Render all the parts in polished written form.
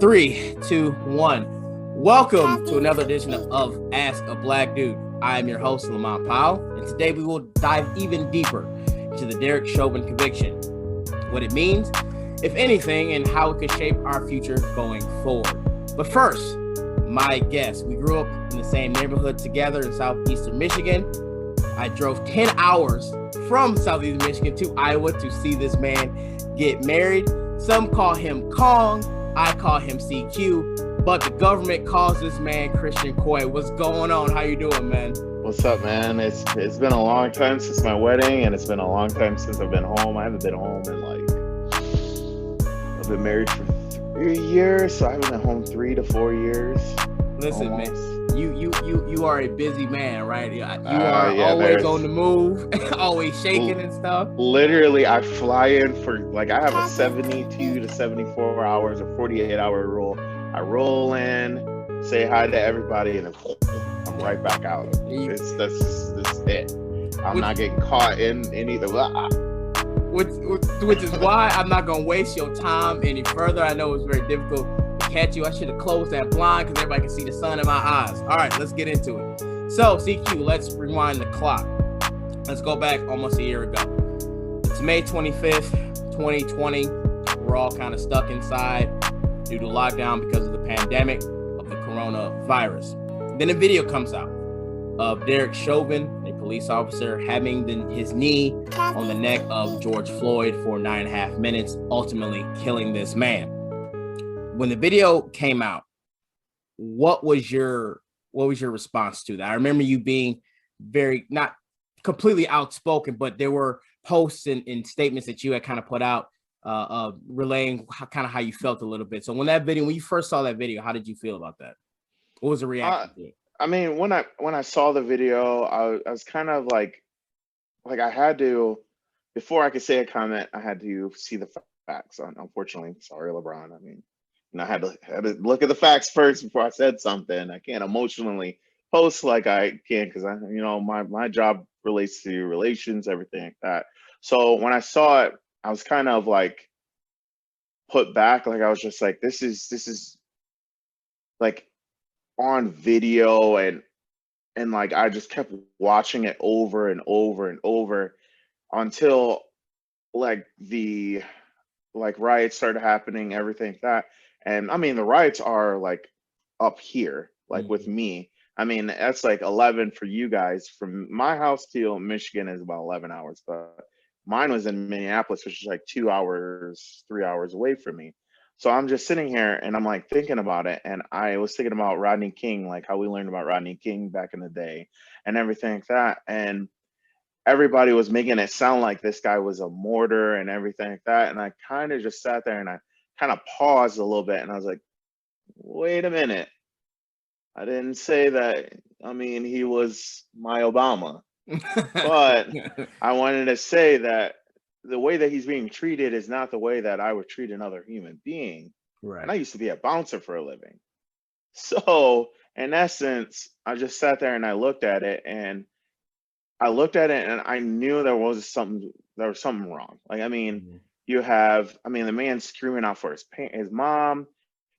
Three, two, one. Welcome to another edition of Ask a Black Dude. I am your host, Lamont Powell, and today we will dive even deeper into the Derek Chauvin Conviction, what it means, if anything, and how it could shape our future going forward. But first, my guest. We grew up in the same neighborhood together in southeastern Michigan. I drove 10 hours from southeastern Michigan to Iowa to see this man get married. Some call him Kong. I call him CQ, but the government calls this man Christian Quaye. What's going on? How you doing, man? What's up, man? It's been a long time since my wedding, and it's been a long time since I've been home. I haven't been home in I've been married for 3 years, so I haven't been home 3 to 4 years. Listen, almost. man, you are a busy man, right? You are always on the move, always shaking and stuff. Literally, I fly in for I have a 72 to 74 hours or 48-hour rule. I roll in, say hi to everybody, and then I'm right back out. That's it. I'm not getting caught in either. Which is why I'm not gonna waste your time any further. I know it's very difficult to catch you. I should have closed that blind because everybody can see the sun in my eyes. All right, let's get into it. So CQ, let's rewind the clock. Let's go back almost a year ago. It's May 25th, 2020. We're all kind of stuck inside due to lockdown because of the pandemic of the coronavirus. Then a video comes out of Derek Chauvin, a police officer, having his knee on the neck of George Floyd for 9.5 minutes, ultimately killing this man. When the video came out, what was your response to that? I remember you being very, not completely outspoken, but there were posts and statements that you had kind of put out relaying how you felt a little bit. So when you first saw that video, how did you feel about that? What was the reaction to it? I mean, when I saw the video, I was kind of like I had to, before I could say a comment, I had to see the facts. Unfortunately, sorry, LeBron. I mean, I had to look at the facts first before I said something. I can't emotionally post like I can because my job relates to relations, everything like that. So when I saw it, I was kind of put back. I was just like, this is on video, and I just kept watching it over and over and over until the riots started happening, everything like that. And I mean, the riots are up here, with me. I mean, that's 11 for you guys. From my house to Michigan is about 11 hours, but mine was in Minneapolis, which is 2 hours, 3 hours away from me. So I'm just sitting here and I'm thinking about it. And I was thinking about Rodney King, how we learned about Rodney King back in the day and everything like that. And everybody was making it sound like this guy was a martyr and everything like that. And I kind of just sat there and I kind of paused a little bit and I was like, wait a minute. I didn't say that. I mean, he was my Obama. But I wanted to say that the way that he's being treated is not the way that I would treat another human being. Right. And I used to be a bouncer for a living. So in essence, I just sat there and I looked at it and I knew there was something wrong. You have, the man screaming out for his mom,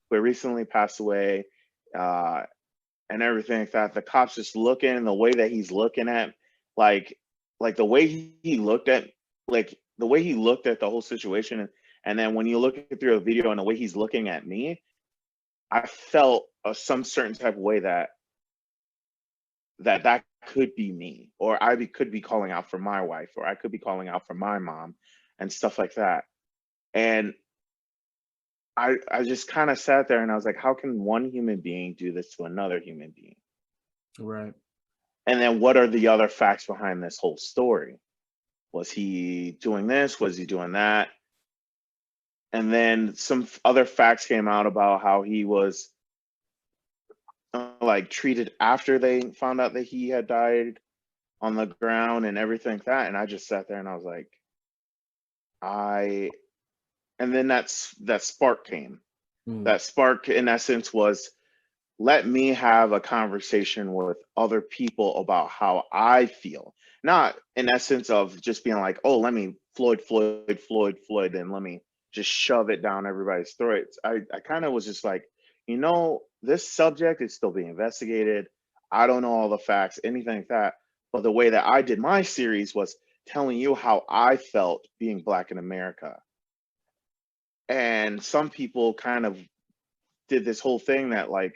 who recently passed away, and everything like that. The cops just looking, the way that he's looking at, the way he looked at, the way he looked at the whole situation. And then when you look through a video and the way he's looking at me, I felt some certain type of way that could be me, or I could be calling out for my wife, or I could be calling out for my mom and stuff like that. And I just kind of sat there and I was like, how can one human being do this to another human being? Right. And then what are the other facts behind this whole story? Was he doing this? Was he doing that? And then some other facts came out about how he was treated after they found out that he had died on the ground and everything like that. And I just sat there and I was like, and then that spark came. That spark, in essence, was let me have a conversation with other people about how I feel. Not in essence of just being like, oh, let me Floyd, and let me just shove it down everybody's throats. I kind of was just like, this subject is still being investigated. I don't know all the facts, anything like that. But the way that I did my series was telling you how I felt being Black in America. And some people kind of did this whole thing that like,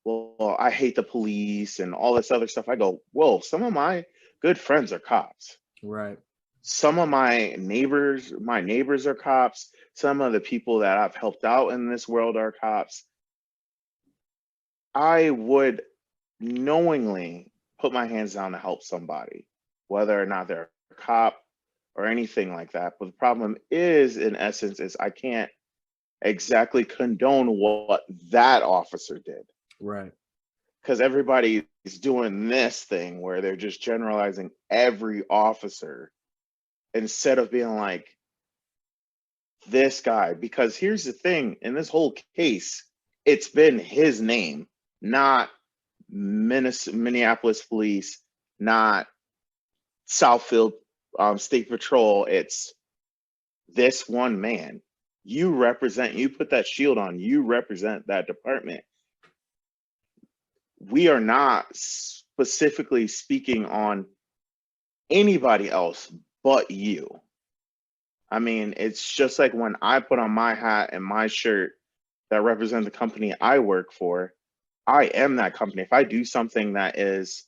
well, I hate the police and all this other stuff. I go, whoa, some of my good friends are cops. Right. Some of my neighbors are cops. Some of the people that I've helped out in this world are cops. I would knowingly put my hands down to help somebody, whether or not they're a cop or anything like that. But the problem is, in essence, is I can't exactly condone what that officer did. Right. Because everybody is doing this thing where they're just generalizing every officer instead of being like, this guy. Because here's the thing, in this whole case, it's been his name, not Minneapolis police, not Southfield State Patrol. It's this one man. You put that shield on, you represent that department. We are not specifically speaking on anybody else but you. I mean, it's just like when I put on my hat and my shirt that represents the company I work for, I am that company. If I do something that is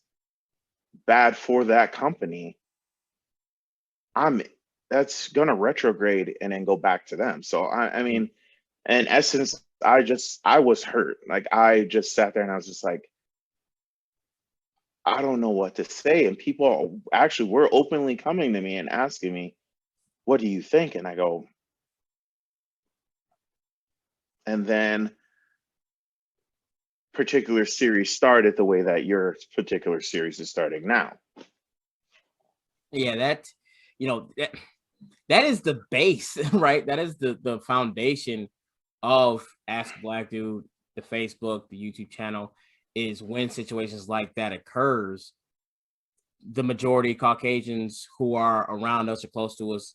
bad for that company, that's gonna retrograde and then go back to them. So I mean, in essence, I was hurt. Like I just sat there and I was just like, I don't know what to say. And people actually were openly coming to me and asking me, what do you think? And I go, and then particular series started the way that your particular series is starting now. Yeah, that is the base, right? That is the foundation of Ask Black Dude, the Facebook, the YouTube channel, is when situations like that occurs, the majority of Caucasians who are around us or close to us,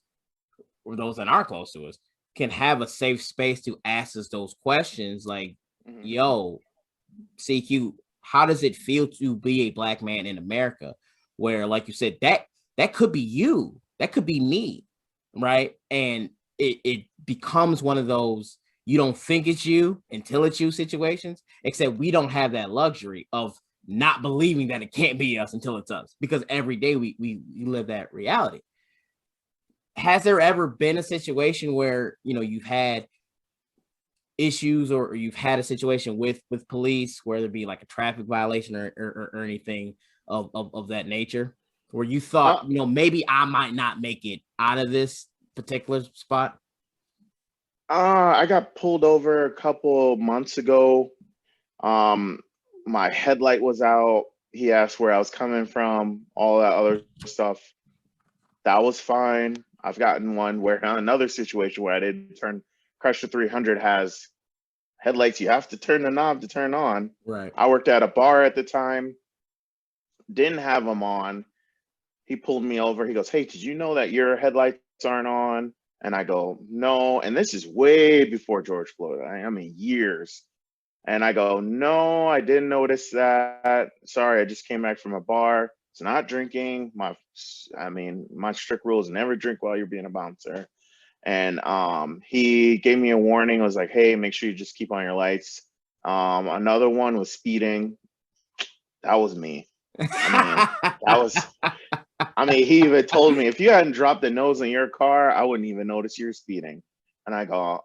or those that are close to us, can have a safe space to ask us those questions like, yo, CQ, how does it feel to be a Black man in America? Where, like you said, that could be you, that could be me, right? And it becomes one of those, you don't think it's you until it's you situations, except we don't have that luxury of not believing that it can't be us until it's us, because every day we live that reality. Has there ever been a situation where, you've had issues or you've had a situation with police, whether it be like a traffic violation or anything of that nature, where you thought, maybe I might not make it out of this particular spot? I got pulled over a couple months ago. My headlight was out. He asked where I was coming from, all that other stuff. That was fine. I've gotten one where another situation where I didn't turn. Crusher 300 has headlights. You have to turn the knob to turn on. Right. I worked at a bar at the time. Didn't have them on. He pulled me over. He goes, "Hey, did you know that your headlights aren't on?" And I go, "No." And this is way before George Floyd. I mean, years. And I go, "No, I didn't notice that. Sorry, I just came back from a bar. It's not drinking. My strict rule is never drink while you're being a bouncer." And he gave me a warning. I was like, "Hey, make sure you just keep on your lights." Another one was speeding. That was me. He even told me, if you hadn't dropped the nose in your car, I wouldn't even notice you're speeding. And I go,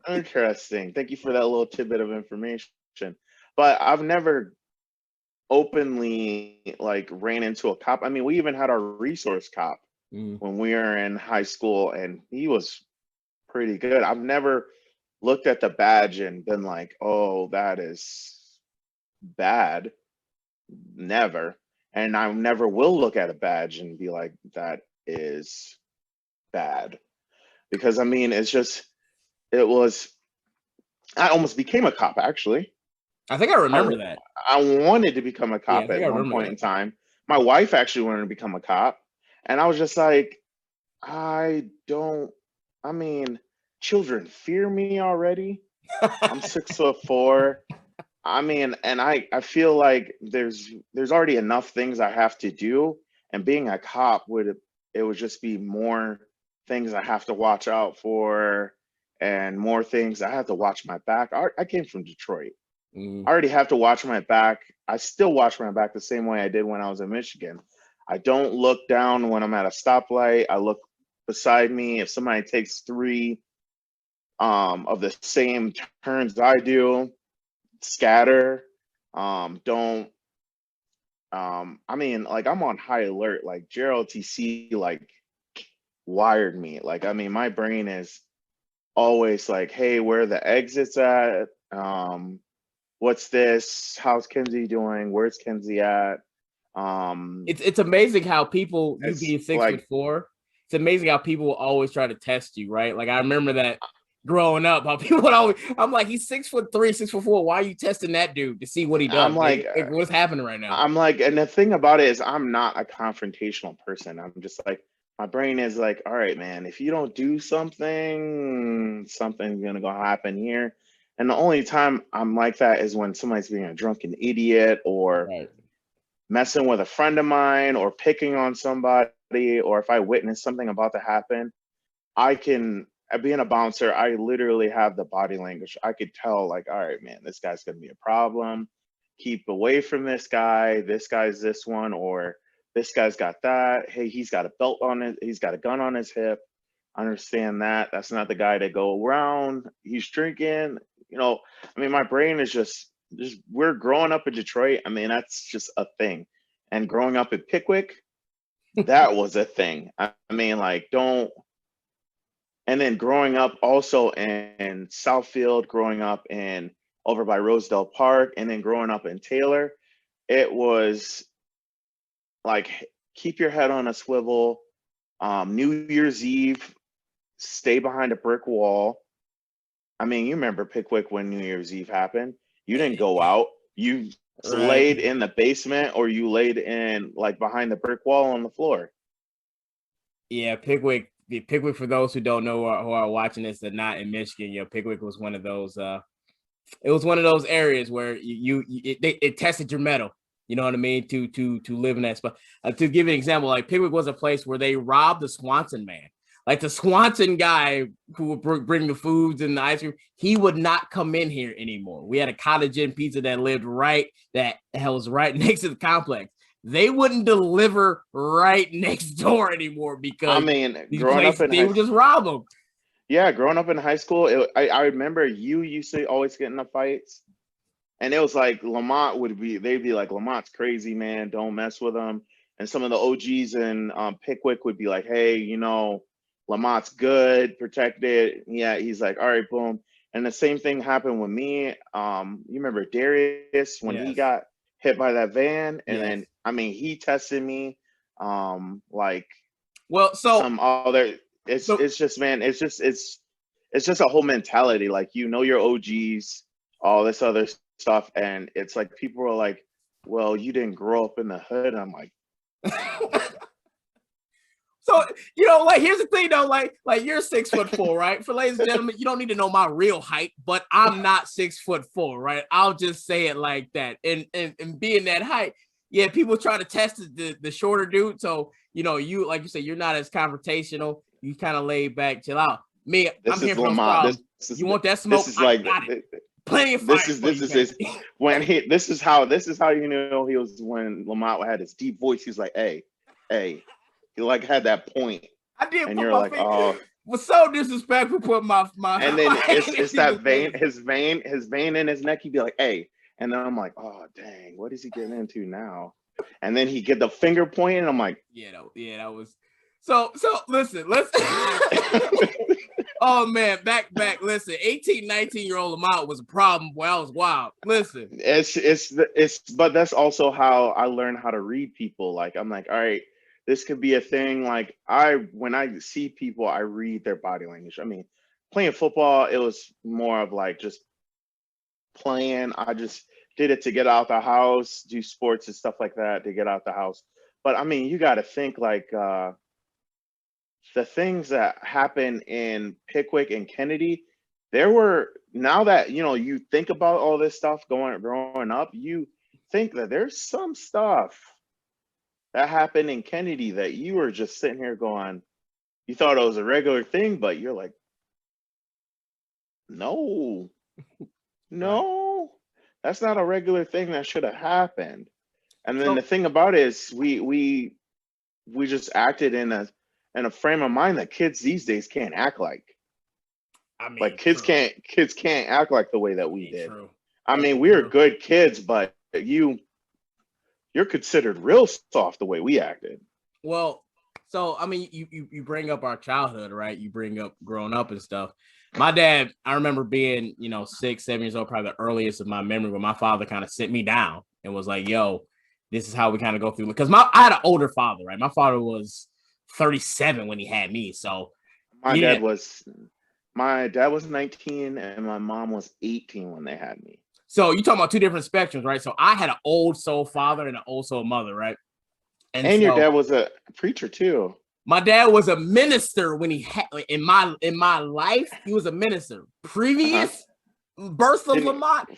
interesting. Thank you for that little tidbit of information. But I've never openly ran into a cop. I mean, we even had our resource cop when we were in high school, and he was pretty good. I've never looked at the badge and been like, oh, that is bad. Never. And I never will look at a badge and be like, that is bad. Because I almost became a cop, actually. I think I remember that. I wanted to become a cop at one point in time. My wife actually wanted to become a cop. And I was just like, I don't. I mean, children fear me already. I'm 6'4". I mean, and I feel like there's already enough things I have to do, and being a cop would just be more things I have to watch out for, and more things I have to watch my back. I came from Detroit. Mm. I already have to watch my back. I still watch my back the same way I did when I was in Michigan. I don't look down when I'm at a stoplight. I look beside me. If somebody takes three of the same turns I do, scatter. Don't I mean, like, I'm on high alert. Like, JROTC like wired me. Like, I mean, my brain is always like, hey, where are the exits at? What's this? How's Kenzie doing? Where's Kenzie at? It's amazing how people, you It's being six like foot four, it's amazing how people will always try to test you, right? Like I remember that growing up, how people would always, I'm like, he's 6'3", 6'4". Why are you testing that dude to see what he I'm does? like Like, what's happening right now? I'm like, and the thing about it is, I'm not a confrontational person. I'm just like, my brain is like, all right, man, if you don't do something, something's gonna go happen here. And the only time I'm like that is when somebody's being a drunken idiot, or Right. messing with a friend of mine, or picking on somebody, or if I witness something about to happen. I can, being a bouncer, I literally have the body language. I could tell, like, all right, man, this guy's gonna be a problem. Keep away from this guy. This guy's this one, or this guy's got that. Hey, he's got a belt on it. He's got a gun on his hip. Understand that. That's not the guy to go around. He's drinking. I mean, my brain is just we're growing up in Detroit. I mean, that's just a thing. And growing up in Pickwick, that was a thing. I mean, like, don't. And then growing up also in Southfield, growing up in over by Rosedale Park, and then growing up in Taylor, it was like, keep your head on a swivel. New Year's Eve, stay behind a brick wall. I mean, you remember Pickwick when New Year's Eve happened. You didn't go out. You Right. laid in the basement, or you laid in, like, behind the brick wall on the floor. Yeah, Pickwick. Pickwick, for those who don't know or who are watching this and not in Michigan, Pickwick was one of those. It was one of those areas where it tested your mettle. You know what I mean? To live in that spot. To give an example, like Pickwick was a place where they robbed the Swanson man. Like the Swanson guy who would bring the foods and the ice cream, he would not come in here anymore. We had a Cottage Inn Pizza that lived that was right next to the complex. They wouldn't deliver right next door anymore I because mean, these growing up places, in they high would just rob them. Yeah, growing up in high school, I remember you used to always get in the fights, and it was like Lamont they'd be like, Lamont's crazy, man, don't mess with him. And some of the OGs in Pickwick would be like, hey, Lamont's good, protected. Yeah, he's like, all right, boom. And the same thing happened with me. You remember Darius when he Yes. got hit by that van, and Yes. then I mean he tested me, like Well, some other. It's so it's just, man, it's just a whole mentality. Like, your OGs, all this other stuff, and it's like people are like, well, you didn't grow up in the hood. I'm like, So like here's the thing though, like you're 6'4", right? For ladies and gentlemen, you don't need to know my real height, but I'm not 6'4", right? I'll just say it like that. And being that height, yeah, people try to test the shorter dude. So you like you said, you're not as confrontational. You kind of laid back, chill out. Me, I'm this here is for those Lamont. problems. You want that This smoke? is I like got it. Plenty of fire for this you, is baby. his when he this is how he was when Lamont had his deep voice. He's like, hey, he like had that point, I did and put you're my like, finger. oh. Was so disrespectful. Put my And then hand in it's people's that vein, faces. his vein in his neck. He'd be like, "Hey," and then I'm like, "Oh, dang, what is he getting into now?" And then he get the finger point, and I'm like, Yeah, that was so listen, let's oh man, back, listen, 18, 19-year-old Lamont was a problem, boy. I was wild. Listen. but that's also how I learned how to read people. Like, I'm like, all right, this could be a thing. Like, when I see people, I read their body language. I mean, playing football, it was more of like just playing. I just did it to get out the house, do sports and stuff like that to get out the house. But I mean, you got to think like the things that happen in Pickwick and Kennedy, there were, now that you think about all this stuff growing up, you think that there's some stuff that happened in Kennedy that you were just sitting here going, you thought it was a regular thing, but you're like, no, no, that's not a regular thing that should have happened. And then the So thing about it is we just acted in a frame of mind that kids these days can't act like. I mean, Like kids true. can't act like the way that we did. True. I Very mean, we are true. good kids, but you're considered real soft the way we acted. Well, so I mean, you bring up our childhood, right? You bring up growing up and stuff. My dad, I remember being, 6, 7 years old, probably the earliest of my memory, when my father kind of sit me down and was like, "Yo, this is how we kind of go through." Because I had an older father, right? My father was 37 when he had me, so My yeah. dad was my dad was 19 and my mom was 18 when they had me. So you talking about two different spectrums, right? So I had an old soul father and an old soul mother, right? And And your so dad was a preacher too. my dad was a minister when he had in my life. He was a minister. Uh-huh. Previous birth of Didn't Lamont,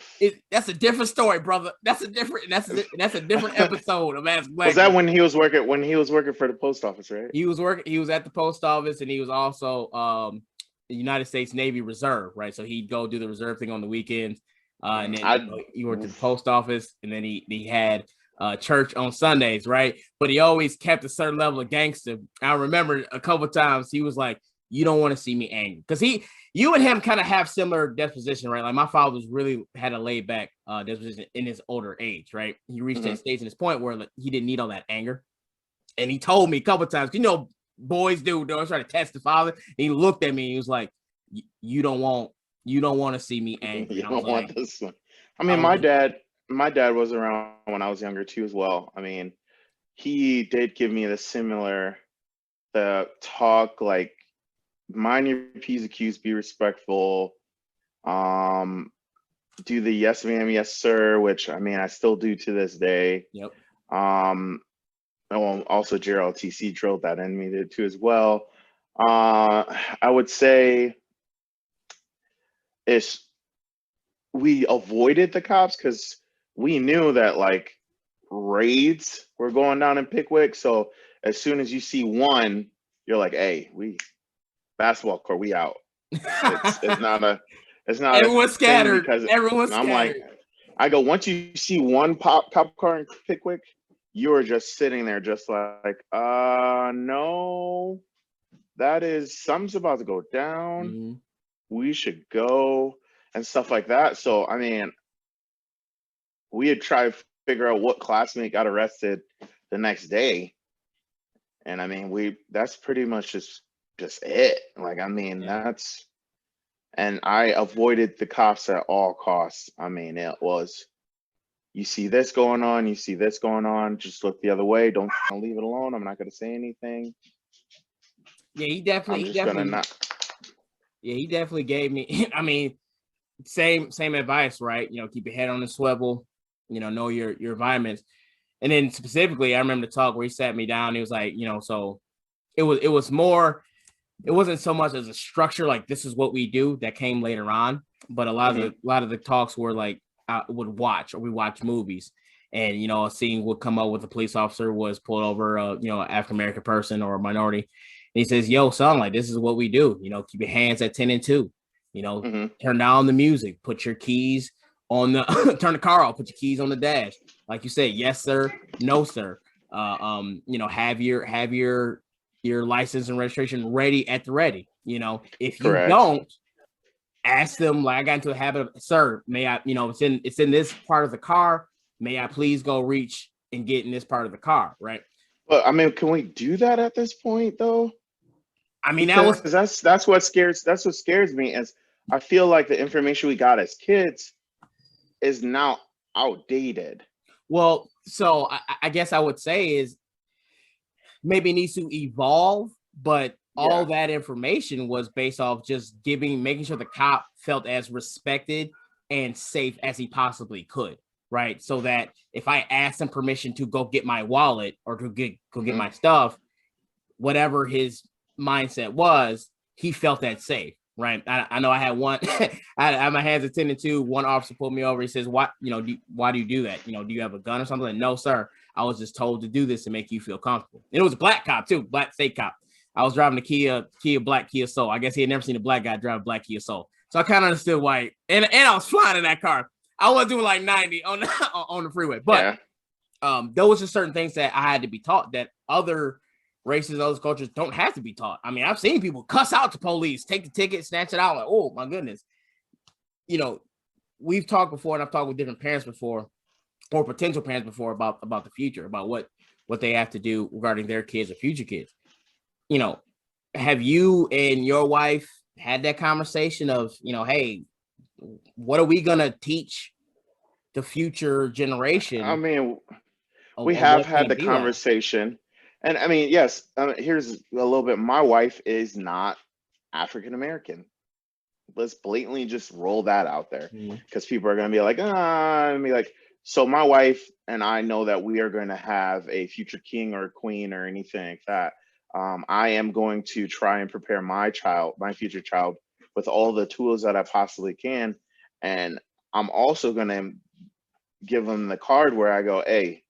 that's a different story, brother. That's a different episode of Ask Black. Was that when he was working for the post office, right? He was working. He was at the post office, and he was also the United States Navy Reserve, right? So he'd go do the reserve thing on the weekends, and then he worked at the post office, and then he had church on Sundays, right? But he always kept a certain level of gangster. I remember a couple of times he was like, "You don't want to see me angry," because you and him kind of have similar disposition, right? Like my father was really had a laid back disposition in his older age, right? He reached that stage in his point where he didn't need all that anger, and he told me a couple of times, boys do, don't try to test the father. And he looked at me, and he was like, "You don't want to see me angry." You And I was don't want like, this one. I mean, my dad was around when I was younger too as well. I mean, he did give me the talk, like, mind your P's and Q's, be respectful, do the yes ma'am, yes sir, which I mean I still do to this day. "Yep." Also Gerald TC drilled that in me too as well. I would say it's we avoided the cops because we knew that like raids were going down in Pickwick. So as soon as you see one, you're like, "Hey, we basketball court, we out." It's not a Everyone's thing scattered. because Everyone's I'm like, scattered. I go, once you see one cop car in Pickwick, you are just sitting there just like, no, something's about to go down. Mm-hmm. We should go and stuff like that. So, I mean, we had tried to figure out what classmate got arrested the next day. And I mean, that's pretty much just it. Like, I mean, and I avoided the cops at all costs. I mean, it was, you see this going on, just look the other way. Don't leave it alone. I'm not going to say anything. Yeah, he I'm just going to not. Yeah, he definitely gave me. I mean, same advice, right? Keep your head on the swivel. Know your environments. And then specifically, I remember the talk where he sat me down. He was like, so it was more. It wasn't so much as a structure like this is what we do that came later on, but a lot of the talks were like we watch movies, and a scene would come up with a police officer was pulled over African American person or a minority, and he says, "Yo, son, like this is what we do. Keep your hands at 10 and 2. Turn down the music, put your keys on the turn the car off, put your keys on the dash, like you said, yes sir, no sir. Have your license and registration ready at the ready. If you Correct. don't, ask them, like I got into a habit of, sir, may I, it's in this part of the car. May I please go reach and get in this part of the car, right? But I mean, can we do that at this point though? I mean, that's what scares me is I feel like the information we got as kids is now outdated. Well, so I guess I would say is maybe it needs to evolve, but all that information was based off just making sure the cop felt as respected and safe as he possibly could, right? So that if I asked him permission to go get my wallet or to go get my stuff, whatever his mindset was he felt that safe, right? I know I had one, I had my hands attended to. One officer pulled me over. He says, "Why, why do you do that? Do you have a gun or something?" Like, "No, sir. I was just told to do this to make you feel comfortable." And it was a black cop too, black state cop. I was driving a black Kia Soul. I guess he had never seen a black guy drive a black Kia Soul. So I kind of understood why. And I was flying in that car. I was doing like 90 on the freeway. But there was just certain things that I had to be taught that other races, other cultures don't have to be taught. I mean, I've seen people cuss out to police, take the ticket, snatch it out. Like, oh my goodness. We've talked before, and I've talked with different parents before, or potential parents before, about the future, about what they have to do regarding their kids or future kids. Have you and your wife had that conversation of, hey, what are we gonna teach the future generation? I mean, we have had the conversation, and I mean, yes. Here's a little bit. My wife is not African American. Let's blatantly just roll that out there, because people are gonna be like, so my wife and I know that we are going to have a future king or queen or anything like that. I am going to try and prepare my future child, with all the tools that I possibly can. And I'm also going to give them the card where I go, "Hey,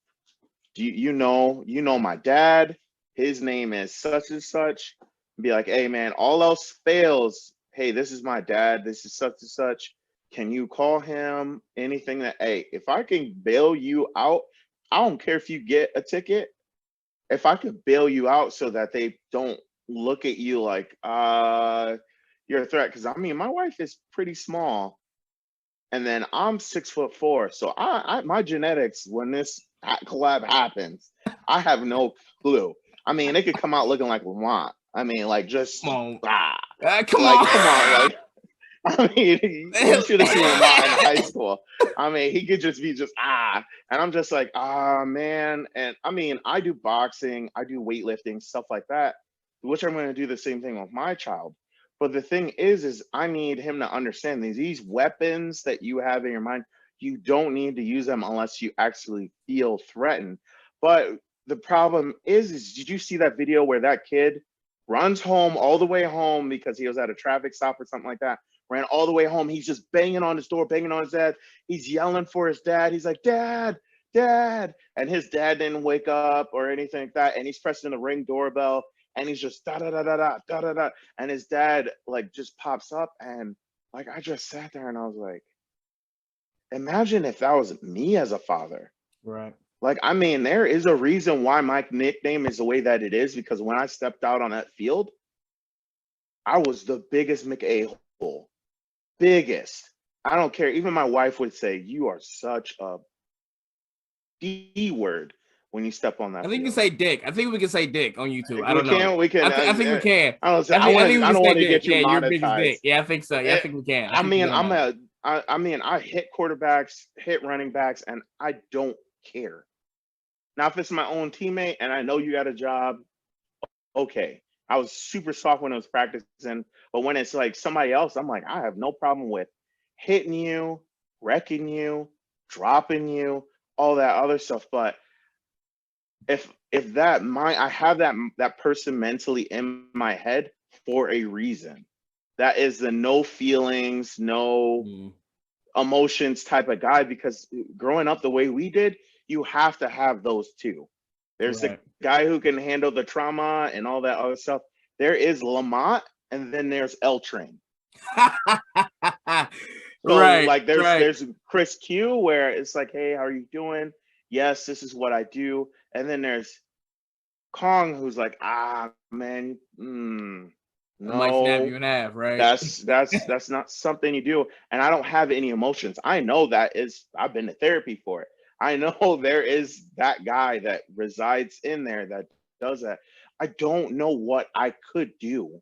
you know my dad, his name is such and such." Be like, "Hey man, all else fails. Hey, this is my dad. This is such and such. Can you call him? Anything that, hey, if I can bail you out, I don't care if you get a ticket. If I could bail you out so that they don't look at you like you're a threat." Because I mean, my wife is pretty small, and then I'm 6'4", so I my genetics, when this collab happens, I have no clue. I mean, it could come out looking like Lamont. I mean, like, just come on. Come on, like. I mean, you should have seen Lamont in high school. I mean, he could just be and I'm just like, man. And I mean, I do boxing, I do weightlifting, stuff like that, which I'm going to do the same thing with my child. But the thing is I need him to understand these weapons that you have in your mind, you don't need to use them unless you actually feel threatened. But the problem is did you see that video where that kid runs home, all the way home, because he was at a traffic stop or something like that? Ran all the way home. He's just banging on his door, banging on his dad. He's yelling for his dad. He's like, "Dad, Dad." And his dad didn't wake up or anything like that. And he's pressing the Ring doorbell, and he's just da da da da da da da da. And his dad like just pops up, and like I just sat there and I was like, imagine if that was me as a father. Right. Like, I mean, there is a reason why my nickname is the way that it is, because when I stepped out on that field, I was the biggest McA-hole. Biggest. I don't care. Even my wife would say, "You are such a D word when you step on that." I think you can say dick. I think we can say dick on YouTube. I don't know. We can. I think we can. I don't want to get you monetized. Yeah, I think so. Yeah, I think we can. I mean, I hit quarterbacks, hit running backs, and I don't care. Now, if it's my own teammate and I know you got a job, okay. I was super soft when I was practicing, but when it's like somebody else, I'm like, I have no problem with hitting you, wrecking you, dropping you, all that other stuff. But if I have that person mentally in my head for a reason. That is the no feelings, no emotions type of guy, because growing up the way we did, you have to have those two. There's the guy who can handle the trauma and all that other stuff. There is Lamont, and then there's L Train. Like there's Chris Q, where it's like, "Hey, how are you doing? Yes, this is what I do." And then there's Kong, who's like, man, no, might snap you in half, right? That's not something you do. And I don't have any emotions. I know I've been to therapy for it. I know there is that guy that resides in there that does that. I don't know what I could do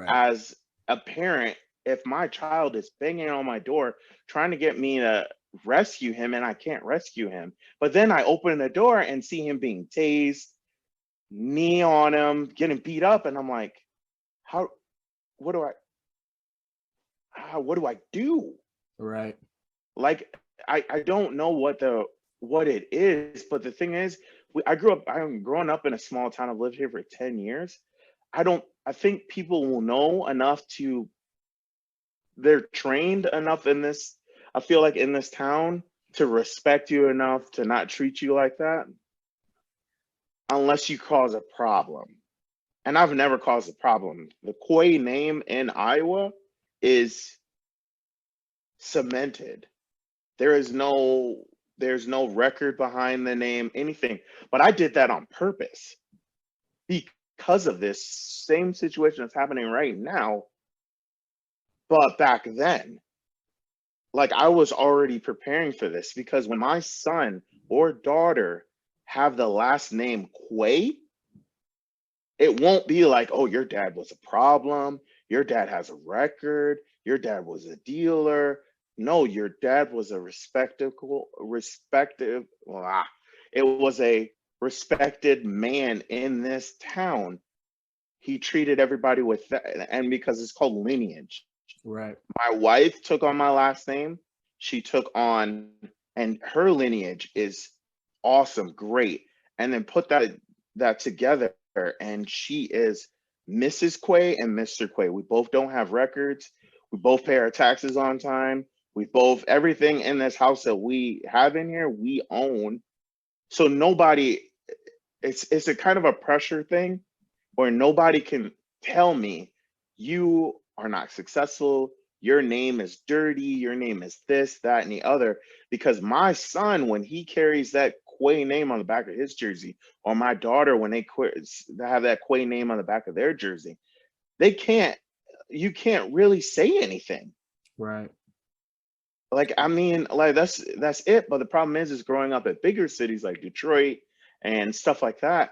as a parent if my child is banging on my door trying to get me to rescue him, and I can't rescue him. But then I open the door and see him being tased, knee on him, getting beat up, and I'm like, what do I do? Right. Like, I don't know what it is, but the thing is, I'm growing up in a small town. I've lived here for 10 years. I think people will know enough to, they're trained enough in this, I feel like in this town, to respect you enough to not treat you like that unless you cause a problem. And I've never caused a problem. The Quaye name in Iowa is cemented. There's no record behind the name, anything. But I did that on purpose because of this same situation that's happening right now. But back then, like, I was already preparing for this, because when my son or daughter have the last name Quaye, it won't be like, oh, your dad was a problem, your dad has a record, your dad was a dealer. No, your dad was a it was a respected man in this town. He treated everybody with that, and because it's called lineage. Right. My wife took on my last name. She took on, and her lineage is awesome, great. And then put that together, and she is Mrs. Quaye and Mr. Quaye. We both don't have records. We both pay our taxes on time. We both, everything in this house that we have in here, we own. So nobody, it's a kind of a pressure thing where nobody can tell me you are not successful, your name is dirty, your name is this, that, and the other. Because my son, when he carries that Quaye name on the back of his jersey, or my daughter, when they have that Quaye name on the back of their jersey, you can't really say anything. Right. Like, I mean, like, that's it. But the problem is growing up at bigger cities like Detroit and stuff like that,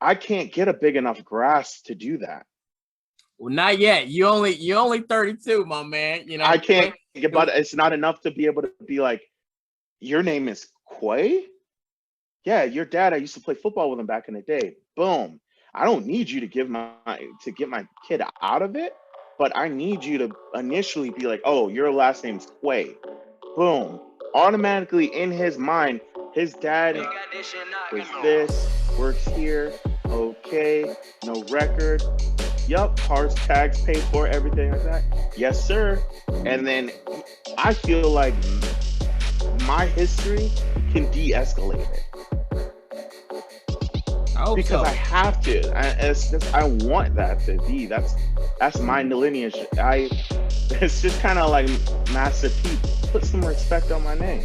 I can't get a big enough grasp to do that. Well, not yet. You only 32, my man. You know, I can't get, but it's not enough to be able to be like, your name is Quaye? Yeah, your dad, I used to play football with him back in the day. Boom. I don't need you to get my kid out of it, but I need you to initially be like, oh, your last name's Quaye. Boom. Automatically in his mind, his dad was this, works here, okay, no record. Yup, cars, tags, paid for, everything like that. Yes, sir. And then I feel like my history can de-escalate it. Because I have to. I want that to be. That's my lineage. It's just kind of like Master P. Put some respect on my name.